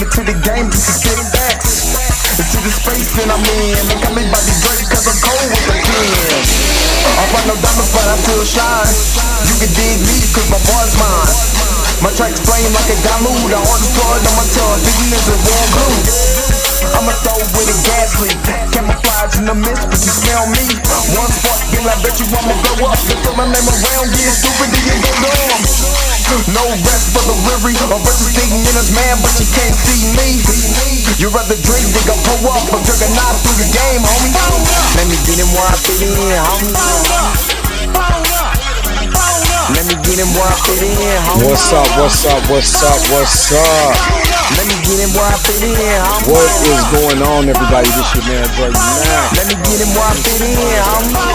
came into the game to spit facts. Into the space that I'm in. They got me by the drink cause I'm cold with the pen. I find no diamonds but I still shine. You can dig me cause my boy's mine. My tracks flame like a diamond. I order blood on my tongue, thinking it's a warm glue. I'ma throw with a gas leak. Camouflage in the mist, but you smell me. One spark, then I bet you I'ma blow up. Until my name around, get stupid, then you go dumb. No rest for the weary. A versus thinking in his man, but you can't see me. You rather drink, they gon' pull up. I'm drinking knife through the game, homie. Let me get him where I fit in, homie. Let me get him where I fit in, homie. What's up, what's up, what's up, what's up? Let me get him where I fit in, homie. What is going on, everybody? This your man Drake now. Let me get him where I fit in, homie.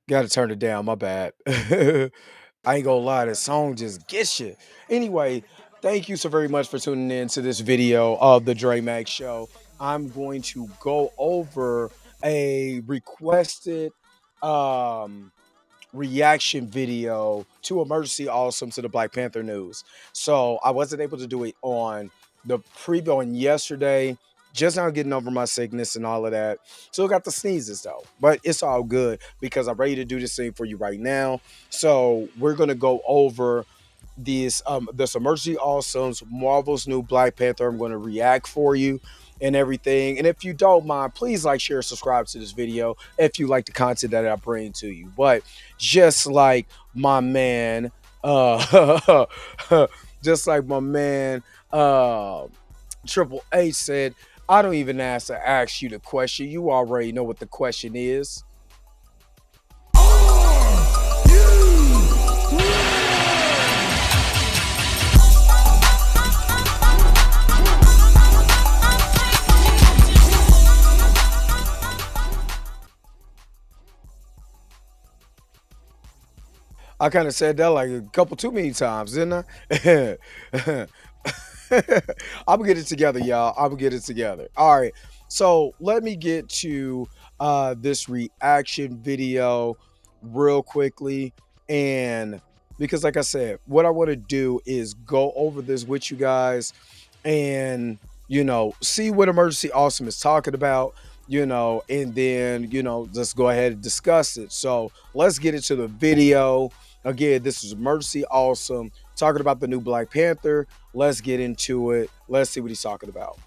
Gotta turn it down, my bad. I ain't gonna lie, the song just gets you. Anyway, thank you so very much for tuning in to this video of the Dre Max Show. I'm going to go over a requested reaction video to Emergency Awesome to the Black Panther news. So I wasn't able to do it on the preview on yesterday. Just now getting over my sickness and all of that. Still got the sneezes though, but it's all good because I'm ready to do this thing for you right now. So we're gonna go over this Emergency Awesome's Marvel's new Black Panther. I'm gonna react for you and everything. And if you don't mind, please like, share, subscribe to this video if you like the content that I bring to you. But just like my man, just like my man, Triple H said, I don't even have to ask you the question. You already know what the question is. I kind of said that like a couple too many times, didn't I? I'm gonna get it together, y'all. I'm gonna get it together. All right. So let me get to this reaction video real quickly. And because like I said, what I want to do is go over this with you guys and, you know, see what Emergency Awesome is talking about, you know, and then, you know, let's go ahead and discuss it. So let's get into the video. Again, this is Emergency Awesome talking about the new Black Panther. Let's get into it. Let's see what he's talking about.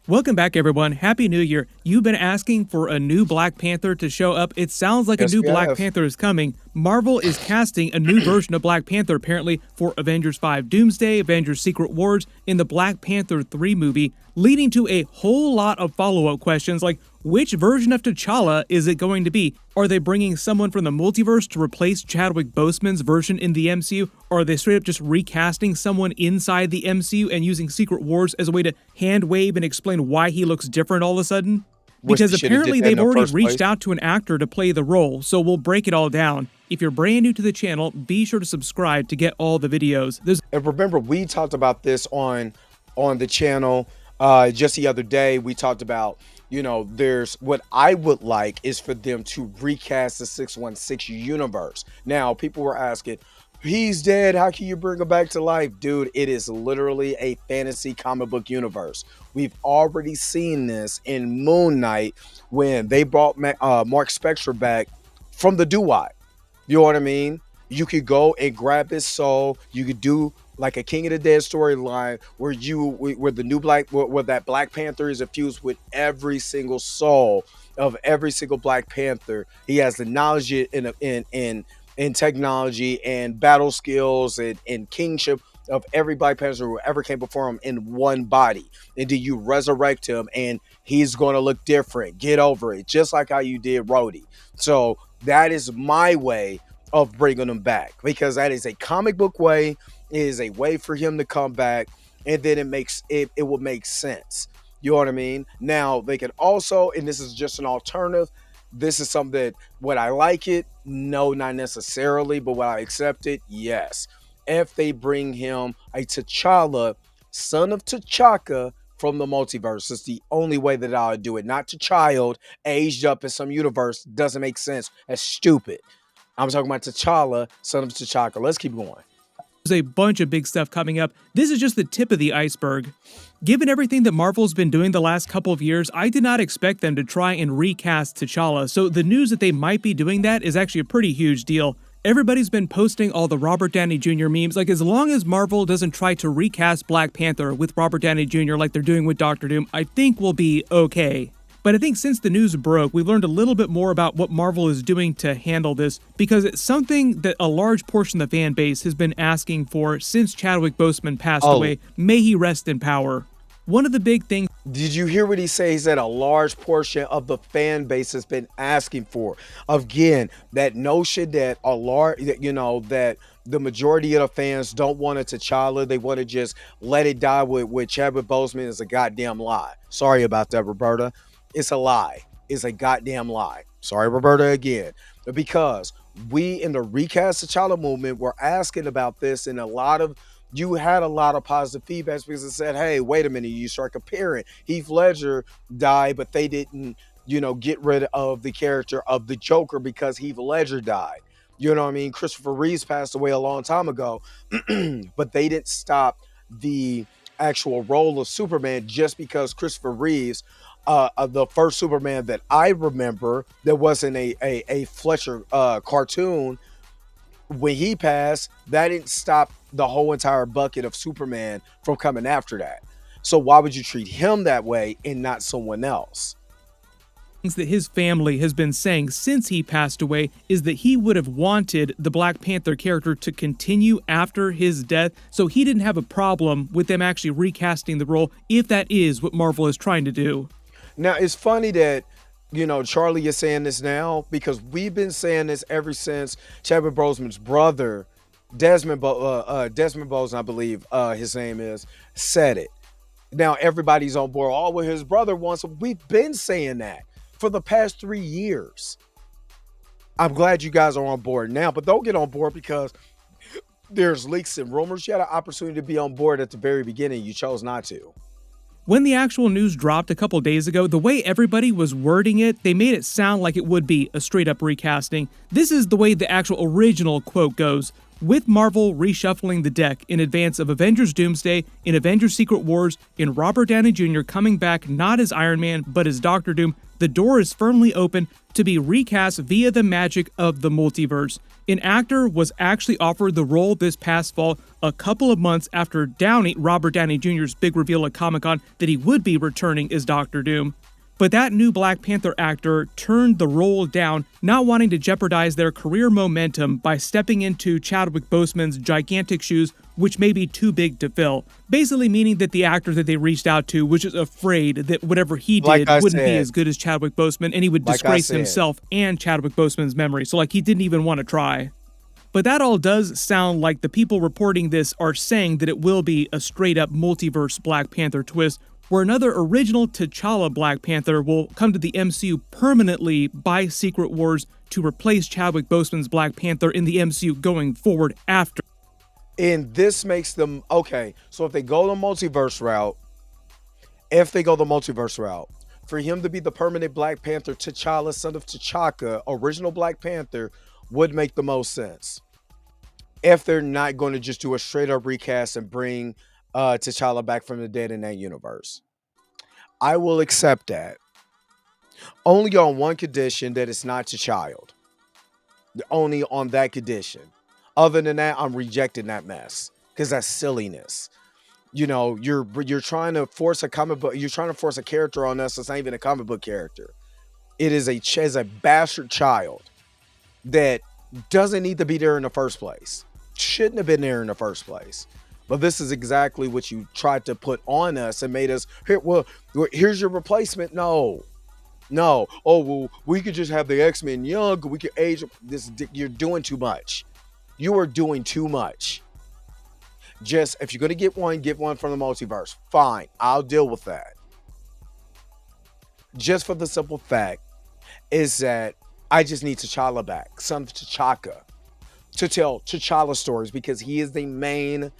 Welcome back, everyone. Happy New Year. You've been asking for a new Black Panther to show up. It sounds like a new Black Panther is coming. Marvel is casting a new version of Black Panther, apparently, for Avengers 5 Doomsday, Avengers Secret Wars, in the Black Panther 3 movie, leading to a whole lot of follow-up questions like, which version of T'Challa is it going to be? Are they bringing someone from the multiverse to replace Chadwick Boseman's version in the MCU? Or are they straight up just recasting someone inside the MCU and using Secret Wars as a way to hand wave and explain why he looks different all of a sudden? Because apparently they've already reached out to an actor to play the role, so we'll break it all down. If you're brand new to the channel, be sure to subscribe to get all the videos. And remember, we talked about this on the channel just the other day. We talked about, you know, there's what I would like is for them to recast the 616 universe. Now, people were asking, he's dead, how can you bring him back to life? Dude, it is literally a fantasy comic book universe. We've already seen this in Moon Knight when they brought Mark Spector back from the doo-wop. You know what I mean? You could go and grab his soul. You could do like a King of the Dead storyline where where that Black Panther is infused with every single soul of every single Black Panther. He has the knowledge in technology and battle skills and kingship of every Black Panther who ever came before him in one body. And do you resurrect him and he's going to look different? Get over it, just like how you did Rhodey. So that is my way of bringing him back, because that is a comic book way. It is a way for him to come back, and then it will make sense. You know what I mean? Now they can also, and this is just an alternative, this is something that, would I like it? No, not necessarily, but would I accept it? Yes. If they bring him a T'Challa, son of T'Chaka, from the multiverse. It's the only way that I'll do it. Not T'Challa aged up in some universe. Doesn't make sense. That's stupid. I'm talking about T'Challa, son of T'Chaka. Let's keep going. There's a bunch of big stuff coming up. This is just the tip of the iceberg. Given everything that Marvel's been doing the last couple of years, I did not expect them to try and recast T'Challa, so the news that they might be doing that is actually a pretty huge deal. Everybody's been posting all the Robert Downey Jr. memes. Like, as long as Marvel doesn't try to recast Black Panther with Robert Downey Jr. like they're doing with Doctor Doom, I think we'll be okay. But I think since the news broke, we learned a little bit more about what Marvel is doing to handle this, because it's something that a large portion of the fan base has been asking for since Chadwick Boseman passed away. May he rest in power. One of the big things... Did you hear what he said? He said a large portion of the fan base has been asking for. Again, that notion that a large, that the majority of the fans don't want a T'Challa. They want to just let it die with Chadwick Boseman is a goddamn lie. Sorry about that, Roberta. It's a lie. It's a goddamn lie. Sorry, Roberta, again. Because we in the Recast T'Challa movement were asking about this, and you had a lot of positive feedback because it said, hey, wait a minute, you start comparing. Heath Ledger died, but they didn't, get rid of the character of the Joker because Heath Ledger died. You know what I mean? Christopher Reeves passed away a long time ago, but they didn't stop the actual role of Superman just because Christopher Reeves, the first Superman that I remember that wasn't a Fletcher cartoon, when he passed, that didn't stop the whole entire bucket of Superman from coming after that. So why would you treat him that way and not someone else? Things that his family has been saying since he passed away is that he would have wanted the Black Panther character to continue after his death, so he didn't have a problem with them actually recasting the role if that is what Marvel is trying to do. Now, it's funny that Charlie is saying this now, because we've been saying this ever since Chadwick Boseman's brother, Desmond Boseman, I believe his name is, said it. Now everybody's on board. Oh, well, his brother wants him. We've been saying that for the past 3 years. I'm glad you guys are on board now, but don't get on board because there's leaks and rumors. You had an opportunity to be on board at the very beginning. You chose not to. When the actual news dropped a couple days ago, the way everybody was wording it, they made it sound like it would be a straight-up recasting. This is the way the actual original quote goes. With Marvel reshuffling the deck in advance of Avengers Doomsday, in Avengers Secret Wars, in Robert Downey Jr. coming back not as Iron Man, but as Doctor Doom, the door is firmly open to be recast via the magic of the multiverse. An actor was actually offered the role this past fall, a couple of months after Robert Downey Jr.'s big reveal at Comic-Con that he would be returning as Doctor Doom. But that new Black Panther actor turned the role down, not wanting to jeopardize their career momentum by stepping into Chadwick Boseman's gigantic shoes, which may be too big to fill. Basically meaning that the actor that they reached out to was just afraid that whatever he did wouldn't be as good as Chadwick Boseman, and he would disgrace himself and Chadwick Boseman's memory. So he didn't even want to try. But that all does sound like the people reporting this are saying that it will be a straight-up multiverse Black Panther twist, where another original T'Challa Black Panther will come to the MCU permanently by Secret Wars to replace Chadwick Boseman's Black Panther in the MCU going forward after. And this makes them, okay, so if they go the multiverse route, for him to be the permanent Black Panther, T'Challa, son of T'Chaka, original Black Panther, would make the most sense. If they're not going to just do a straight up recast and bring T'Challa back from the dead in that universe, I will accept that. Only on one condition, that it's not T'Challa. Only on that condition. Other than that, I'm rejecting that mess because that's silliness. You're trying to force a comic book. You're trying to force a character on us that's not even a comic book character. It is a bastard child that doesn't need to be there in the first place. Shouldn't have been there in the first place. But this is exactly what you tried to put on us and made us here. Well, here's your replacement. No. Oh, well, we could just have the X-Men young. We could age this. You're doing too much. You are doing too much. Just, if you're going to get one from the multiverse. Fine. I'll deal with that. Just for the simple fact is that I just need T'Challa back. Son of T'Chaka. To tell T'Challa stories because he is the main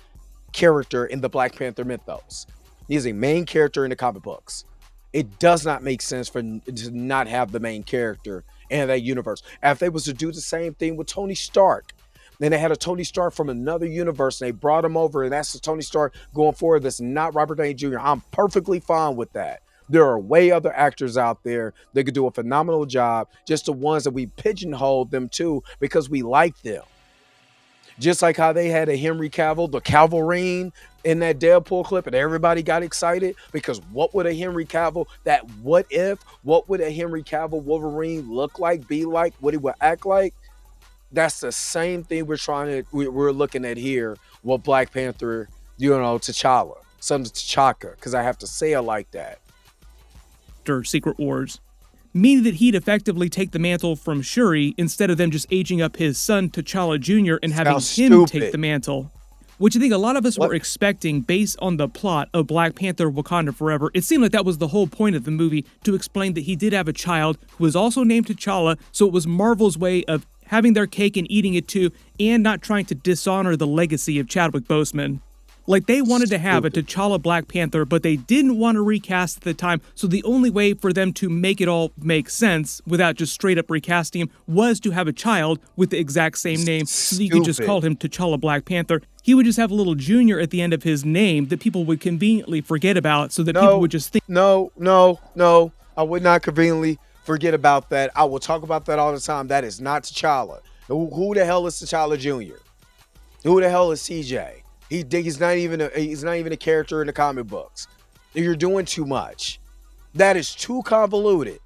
character in the Black Panther mythos. He is a main character in the comic books. It does not make sense for to not have the main character in that universe. If they was to do the same thing with Tony Stark, then they had a Tony Stark from another universe and they brought him over, and that's the Tony Stark going forward. That's not Robert Downey Jr. I'm perfectly fine with that. There are way other actors out there that could do a phenomenal job. Just the ones that we pigeonhole them to because we like them. Just like how they had a Henry Cavill, the Calverine in that Deadpool clip, and everybody got excited because what would a Henry Cavill, what would a Henry Cavill Wolverine look like, be like, what he would act like? That's the same thing we're looking at here with Black Panther, T'Challa, T'Chaka, because I have to say it like that. Secret Wars, meaning that he'd effectively take the mantle from Shuri instead of them just aging up his son T'Challa Jr. and having him take the mantle, which I think a lot of us were expecting based on the plot of Black Panther Wakanda Forever. It seemed like that was the whole point of the movie, to explain that he did have a child who was also named T'Challa, so it was Marvel's way of having their cake and eating it too, and not trying to dishonor the legacy of Chadwick Boseman. Like, they wanted to have a T'Challa Black Panther, but they didn't want to recast at the time, so the only way for them to make it all make sense without just straight up recasting him was to have a child with the exact same name, so that you could just call him T'Challa Black Panther. He would just have a little junior at the end of his name that people would conveniently forget about, so that people would just think... No, I would not conveniently forget about that. I will talk about that all the time. That is not T'Challa. Who the hell is T'Challa Jr.? Who the hell is CJ? He's not even a character in the comic books. You're doing too much. That is too convoluted.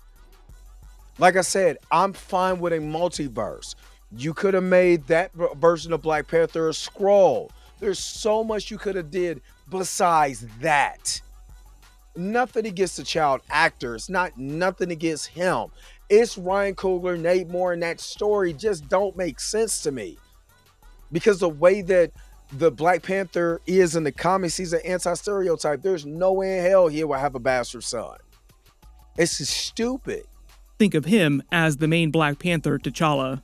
Like I said, I'm fine with a multiverse. You could have made that version of Black Panther a Skrull. There's so much you could have did besides that. Nothing against the child actor. It's not nothing against him. It's Ryan Coogler, Nate Moore, and that story just don't make sense to me. Because the way that the Black Panther is in the comics, he's an anti-stereotype. There's no way in hell he will have a bastard son. It's just stupid. Think of him as the main Black Panther, T'Challa.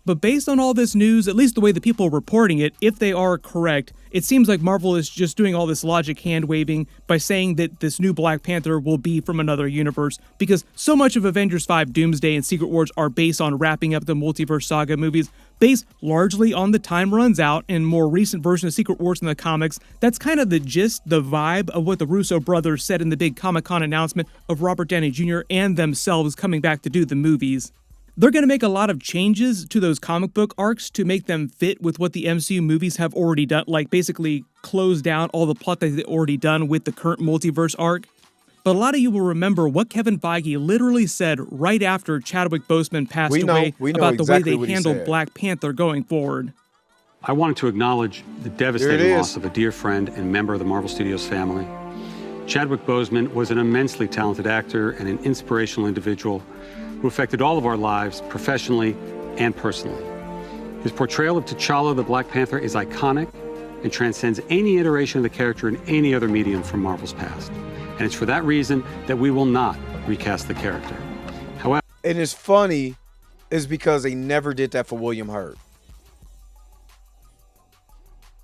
But based on all this news, at least the way the people reporting it, if they are correct, it seems like Marvel is just doing all this logic hand-waving by saying that this new Black Panther will be from another universe, because so much of Avengers 5 Doomsday and Secret Wars are based on wrapping up the Multiverse saga movies, based largely on the time runs out and more recent version of Secret Wars in the comics. That's kind of the gist, the vibe of what the Russo brothers said in the big Comic-Con announcement of Robert Downey Jr. and themselves coming back to do the movies. They're going to make a lot of changes to those comic book arcs to make them fit with what the MCU movies have already done, like basically close down all the plot that they've already done with the current multiverse arc. But a lot of you will remember what Kevin Feige literally said right after Chadwick Boseman passed away about the way they handled Black Panther going forward. I wanted to acknowledge the devastating loss of a dear friend and member of the Marvel Studios family. Chadwick Boseman was an immensely talented actor and an inspirational individual who affected all of our lives, professionally and personally. His portrayal of T'Challa, the Black Panther, is iconic and transcends any iteration of the character in any other medium from Marvel's past. And it's for that reason that we will not recast the character. However... And it's funny is because they never did that for William Hurt.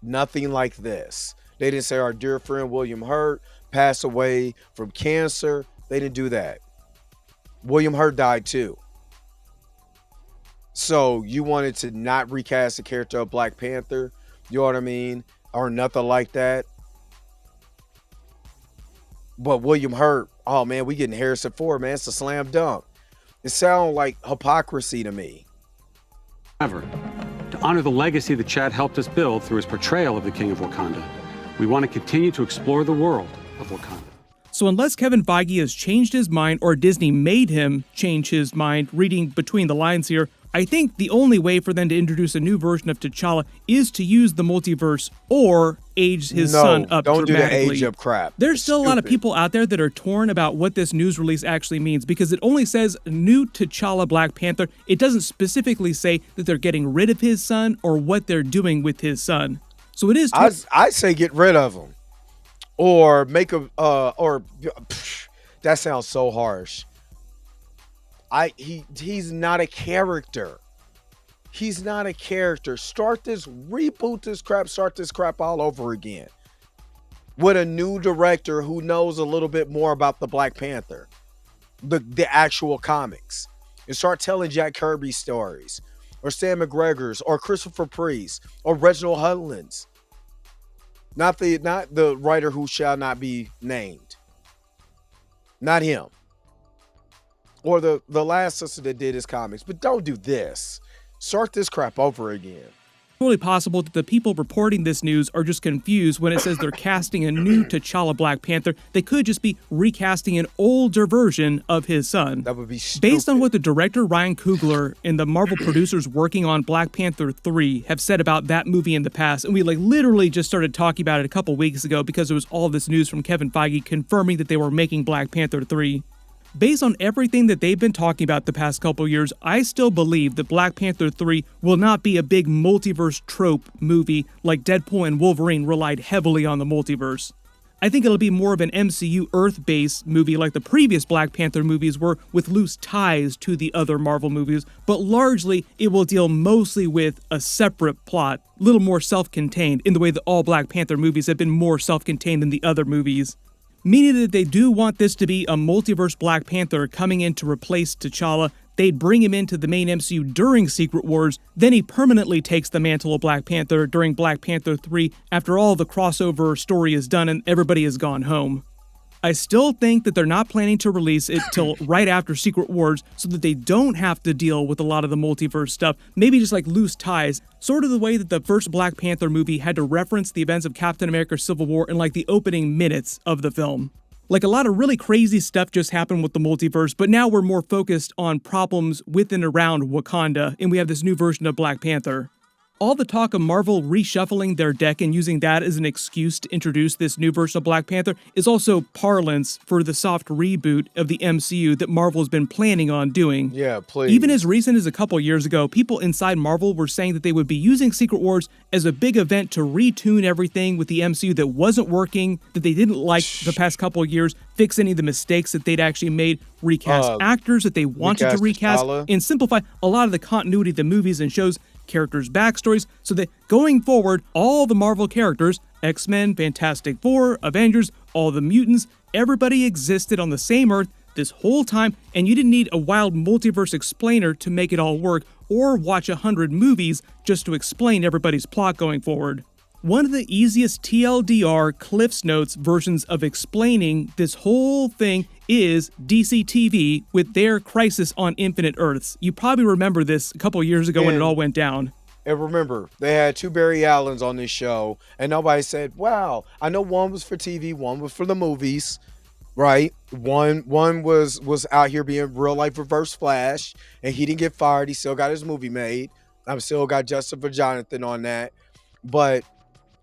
Nothing like this. They didn't say our dear friend William Hurt passed away from cancer. They didn't do that. William Hurt died too. So you wanted to not recast the character of Black Panther, you know what I mean? Or nothing like that. But William Hurt, oh man, we getting Harrison Ford, man. It's a slam dunk. It sounds like hypocrisy to me. However, to honor the legacy that Chad helped us build through his portrayal of the King of Wakanda, we want to continue to explore the world of Wakanda. So unless Kevin Feige has changed his mind or Disney made him change his mind, reading between the lines here, I think the only way for them to introduce a new version of T'Challa is to use the multiverse or age his son up don't dramatically. Do the age up crap. There's still a lot of people out there that are torn about what this news release actually means, because it only says new T'Challa Black Panther. It doesn't specifically say that they're getting rid of his son or what they're doing with his son. So it is... I say get rid of him. Or make a... that sounds so harsh. He's not a character. He's not a character. Reboot this crap, start this crap all over again. with a new director who knows a little bit more about the Black Panther, the actual comics, and start telling Jack Kirby stories, or Sam McGregor's, or Christopher Priest, or Reginald Hudlin's. Not the writer who shall not be named. Not him. Or the last sister that did his comics. But don't do this. Start this crap over again. Totally possible that the people reporting this news are just confused when it says they're casting a new T'Challa Black Panther. They could just be recasting an older version of his son. That would be stupid. Based on what the director Ryan Coogler and the Marvel producers working on Black Panther 3 have said about that movie in the past, and we literally just started talking about it a couple weeks ago because there was all this news from Kevin Feige confirming that they were making Black Panther 3. Based on everything that they've been talking about the past couple years, I still believe that Black Panther 3 will not be a big multiverse trope movie like Deadpool and Wolverine relied heavily on the multiverse. I think it'll be more of an MCU Earth-based movie like the previous Black Panther movies were, with loose ties to the other Marvel movies, but largely it will deal mostly with a separate plot, a little more self-contained, in the way that all Black Panther movies have been more self-contained than the other movies. Meaning that they do want this to be a multiverse Black Panther coming in to replace T'Challa. They'd bring him into the main MCU during Secret Wars, then he permanently takes the mantle of Black Panther during Black Panther 3 after all the crossover story is done and everybody has gone home. I still think that they're not planning to release it till right after Secret Wars so that they don't have to deal with a lot of the multiverse stuff, maybe just like loose ties, sort of the way that the first Black Panther movie had to reference the events of Captain America Civil War in like the opening minutes of the film. Like a lot of really crazy stuff just happened with the multiverse, but now we're more focused on problems with and around Wakanda, and we have this new version of Black Panther. All the talk of Marvel reshuffling their deck and using that as an excuse to introduce this new version of Black Panther is also parlance for the soft reboot of the MCU that Marvel has been planning on doing. Yeah, please. Even as recent as a couple years ago, people inside Marvel were saying that they would be using Secret Wars as a big event to retune everything with the MCU that wasn't working, that they didn't like the past couple of years, fix any of the mistakes that they'd actually made, recast actors that they wanted to recast, and simplify a lot of the continuity of the movies and shows, characters' backstories, so that going forward, all the Marvel characters, X-Men, Fantastic Four, Avengers, all the mutants, everybody existed on the same Earth this whole time, and you didn't need a wild multiverse explainer to make it all work, or watch 100 movies just to explain everybody's plot going forward. One of the easiest TLDR Cliff's Notes versions of explaining this whole thing is DC TV with their Crisis on Infinite Earths. You probably remember this a couple years ago when it all went down. And remember, they had two Barry Allens on this show, and nobody said, wow, I know one was for TV, one was for the movies, right? One was out here being real life Reverse Flash, and he didn't get fired. He still got his movie made. I've still got Justin for Jonathan on that. But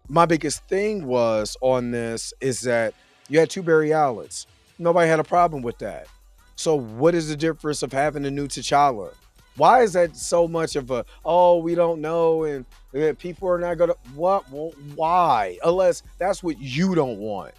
my biggest thing was on this is that you had two Barry Allens. Nobody had a problem with that. So what is the difference of having a new T'Challa? Why is that so much of a, oh, we don't know, and people are not going to, what? Well, why? Unless that's what you don't want.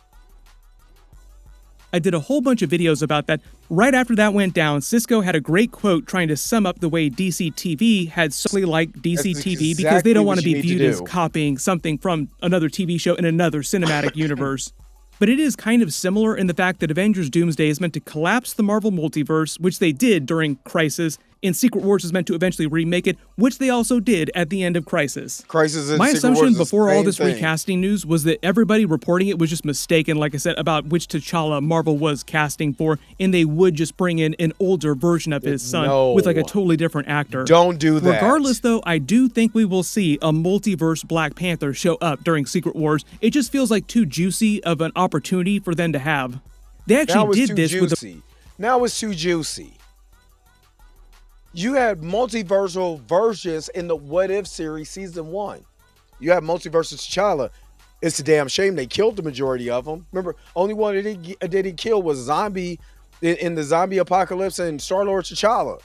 I did a whole bunch of videos about that. Right after that went down, Cisco had a great quote trying to sum up the way DC TV had something like DC TV because they don't want to be viewed as copying something from another TV show in another cinematic universe. But it is kind of similar in the fact that Avengers Doomsday is meant to collapse the Marvel multiverse, which they did during Crisis, and Secret Wars is meant to eventually remake it, which they also did at the end of Crisis. My assumption before all this recasting news was that everybody reporting it was just mistaken, like I said, about which T'Challa Marvel was casting for, and they would just bring in an older version of his son with like a totally different actor. Don't do that. Regardless, though, I do think we will see a multiverse Black Panther show up during Secret Wars. It just feels like too juicy of an opportunity for them to have. They actually did this with the... Now it's too juicy. You had multiversal versions in the What If series season 1. You had multiverse T'Challa. It's a damn shame they killed the majority of them. Remember, only one that he killed was Zombie in the zombie apocalypse and Star-Lord T'Challa.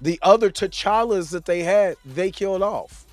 The other T'Challas that they had, they killed off.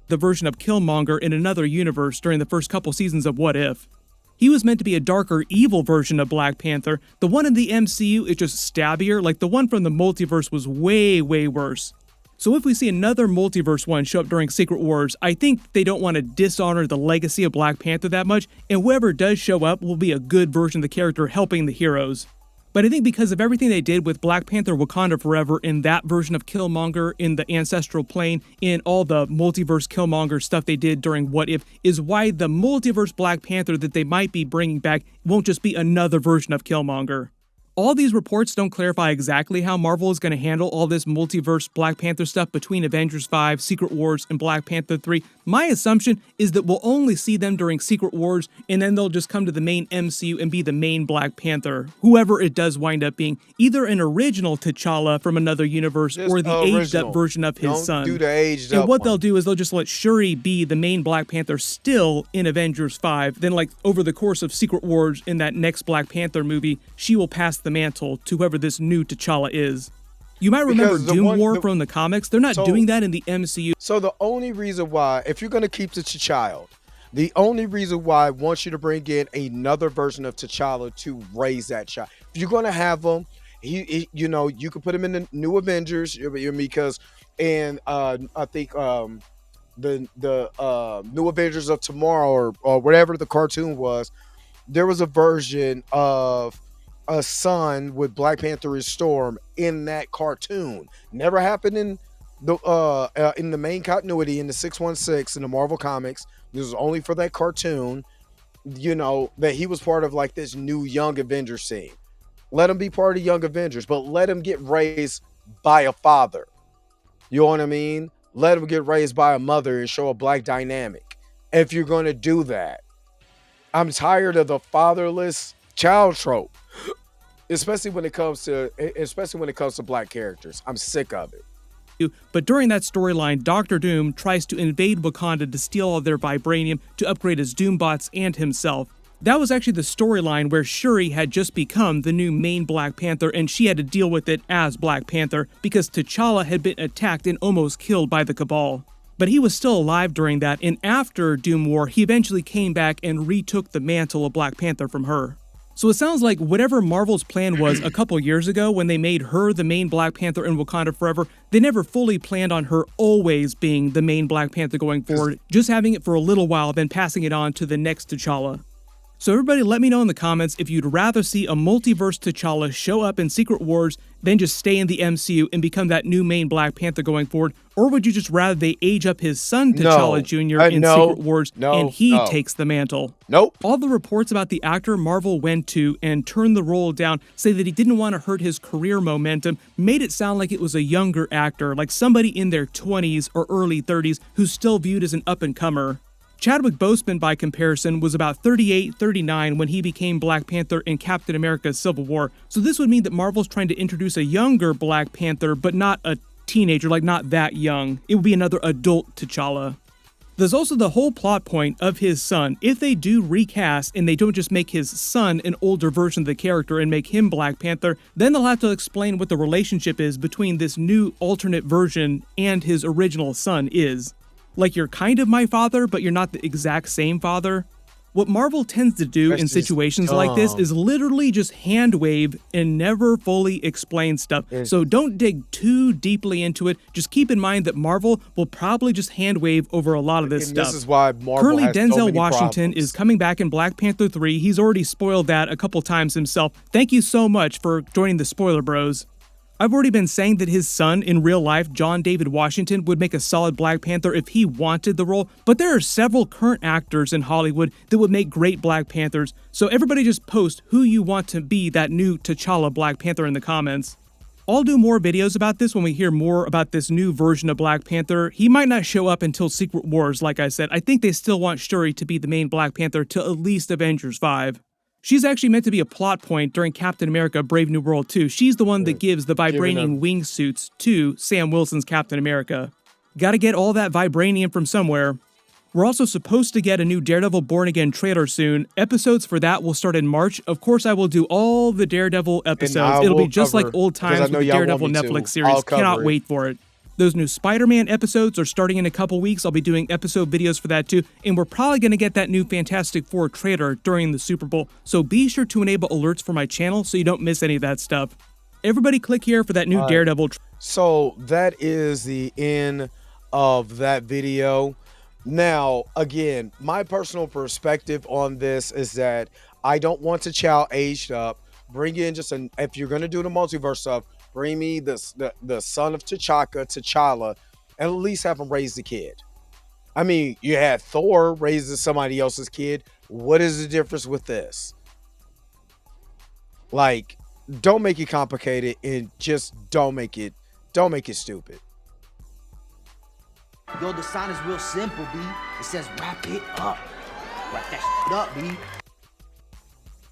The version of Killmonger in another universe during the first couple seasons of What If. He was meant to be a darker, evil version of Black Panther. The one in the MCU is just stabbier, like the one from the multiverse was way, way worse. So if we see another multiverse one show up during Secret Wars, I think they don't want to dishonor the legacy of Black Panther that much, and whoever does show up will be a good version of the character helping the heroes. But I think because of everything they did with Black Panther Wakanda Forever in that version of Killmonger, in the Ancestral Plane, in all the multiverse Killmonger stuff they did during What If, is why the multiverse Black Panther that they might be bringing back won't just be another version of Killmonger. All these reports don't clarify exactly how Marvel is going to handle all this multiverse Black Panther stuff between Avengers 5, Secret Wars, and Black Panther 3. My assumption is that we'll only see them during Secret Wars, and then they'll just come to the main MCU and be the main Black Panther, whoever it does wind up being, either an original T'Challa from another universe Just or the aged-up version of his son. Do the aged-up And what one. they'll do is they'll just let Shuri be the main Black Panther still in Avengers 5. Then, like, over the course of Secret Wars in that next Black Panther movie, she will pass the mantle to whoever this new T'Challa is. You might remember Doom War from the comics. They're not doing that in the MCU. So the only reason why, if you're going to keep the T'Challa, the only reason why I want you to bring in another version of T'Challa to raise that child. If you're going to have him, you could put him in the new Avengers, because, and I think the new Avengers of Tomorrow or whatever the cartoon was, there was a version of a son with Black Panther and Storm in that cartoon. Never happened in the main continuity in the 616 in the Marvel comics. This was only for that cartoon, that he was part of like this new Young Avengers scene. Let him be part of Young Avengers, but let him get raised by a father. You know what I mean? Let him get raised by a mother and show a Black dynamic. If you're going to do that, I'm tired of the fatherless child trope. Especially when it comes to Black characters. I'm sick of it. But during that storyline, Doctor Doom tries to invade Wakanda to steal all their vibranium to upgrade his Doombots and himself. That was actually the storyline where Shuri had just become the new main Black Panther, and she had to deal with it as Black Panther because T'Challa had been attacked and almost killed by the Cabal. But he was still alive during that, and after Doom War, he eventually came back and retook the mantle of Black Panther from her. So it sounds like whatever Marvel's plan was a couple years ago when they made her the main Black Panther in Wakanda Forever, they never fully planned on her always being the main Black Panther going forward, just having it for a little while, then passing it on to the next T'Challa. So everybody let me know in the comments if you'd rather see a multiverse T'Challa show up in Secret Wars than just stay in the MCU and become that new main Black Panther going forward, or would you just rather they age up his son T'Challa Jr. in Secret Wars and he takes the mantle? Nope. All the reports about the actor Marvel went to and turned the role down say that he didn't want to hurt his career momentum, made it sound like it was a younger actor, like somebody in their 20s or early 30s who's still viewed as an up-and-comer. Chadwick Boseman, by comparison, was about 38, 39 when he became Black Panther in Captain America Civil War. So this would mean that Marvel's trying to introduce a younger Black Panther, but not a teenager, like not that young. It would be another adult T'Challa. There's also the whole plot point of his son. If they do recast and they don't just make his son an older version of the character and make him Black Panther, then they'll have to explain what the relationship is between this new alternate version and his original son is. Like, you're kind of my father, but you're not the exact same father. What Marvel tends to do in situations like this is literally just hand wave and never fully explain stuff. So don't dig too deeply into it. Just keep in mind that Marvel will probably just hand wave over a lot of this stuff. This is why Marvel Currently, has Denzel so many Washington problems. is coming back in Black Panther 3. He's already spoiled that a couple times himself. Thank you so much for joining the Spoiler Bros. I've already been saying that his son in real life, John David Washington, would make a solid Black Panther if he wanted the role, but there are several current actors in Hollywood that would make great Black Panthers, so everybody just post who you want to be that new T'Challa Black Panther in the comments. I'll do more videos about this when we hear more about this new version of Black Panther. He might not show up until Secret Wars, like I said. I think they still want Shuri to be the main Black Panther till at least Avengers 5. She's actually meant to be a plot point during Captain America Brave New World 2. She's the one that gives the vibranium wingsuits to Sam Wilson's Captain America. Gotta get all that vibranium from somewhere. We're also supposed to get a new Daredevil Born Again trailer soon. Episodes for that will start in March. Of course, I will do all the Daredevil episodes. It'll be just like old times with the Daredevil Netflix series. Cannot wait for it. Those new Spider-Man episodes are starting in a couple weeks. I'll be doing episode videos for that too. And we're probably going to get that new Fantastic Four trailer during the Super Bowl. So be sure to enable alerts for my channel so you don't miss any of that stuff. Everybody click here for that new Daredevil. So that is the end of that video. Now, again, my personal perspective on this is that I don't want to child aged up. Bring in just an, if you're gonna do the multiverse stuff, bring me the son of T'Challa, and at least have him raise the kid. I mean, you had Thor raising somebody else's kid. What is the difference with this? Like, don't make it complicated, and just don't make it stupid. Yo, the sign is real simple, B. It says wrap it up. Wrap that shit up, B.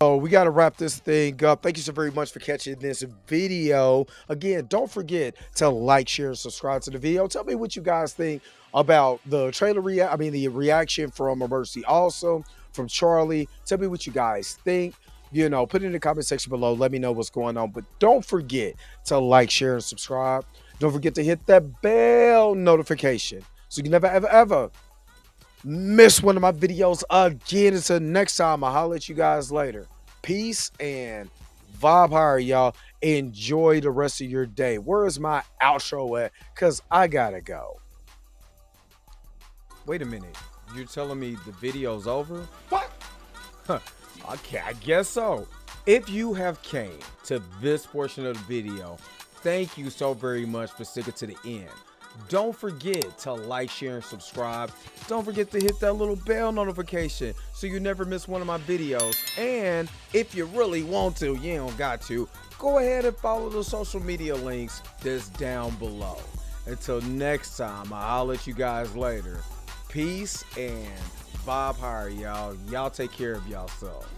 Oh, we got to wrap this thing up. Thank you so very much for catching this video. Again, don't forget to like, share, and subscribe to the video. Tell me what you guys think about the trailer the reaction from Emergency Also, from Charlie. Tell me what you guys think. You know, put it in the comment section below. Let me know what's going on. But don't forget to like, share, and subscribe. Don't forget to hit that bell notification so you can never, ever, ever miss one of my videos again. Until next time, I'll holler at you guys later. Peace and vibe higher, y'all. Enjoy the rest of your day. Where is my outro at? Because I gotta go. Wait a minute. You're telling me the video's over? What? Huh. Okay, I guess so. If you have came to this portion of the video, thank you so very much for sticking to the end. Don't forget to like, share, and subscribe. Don't forget to hit that little bell notification so you never miss one of my videos. And if you really want to, you don't got to, go ahead and follow the social media links that's down below. Until next time, I'll let you guys later. Peace and vibe higher, y'all. Y'all take care of yourself.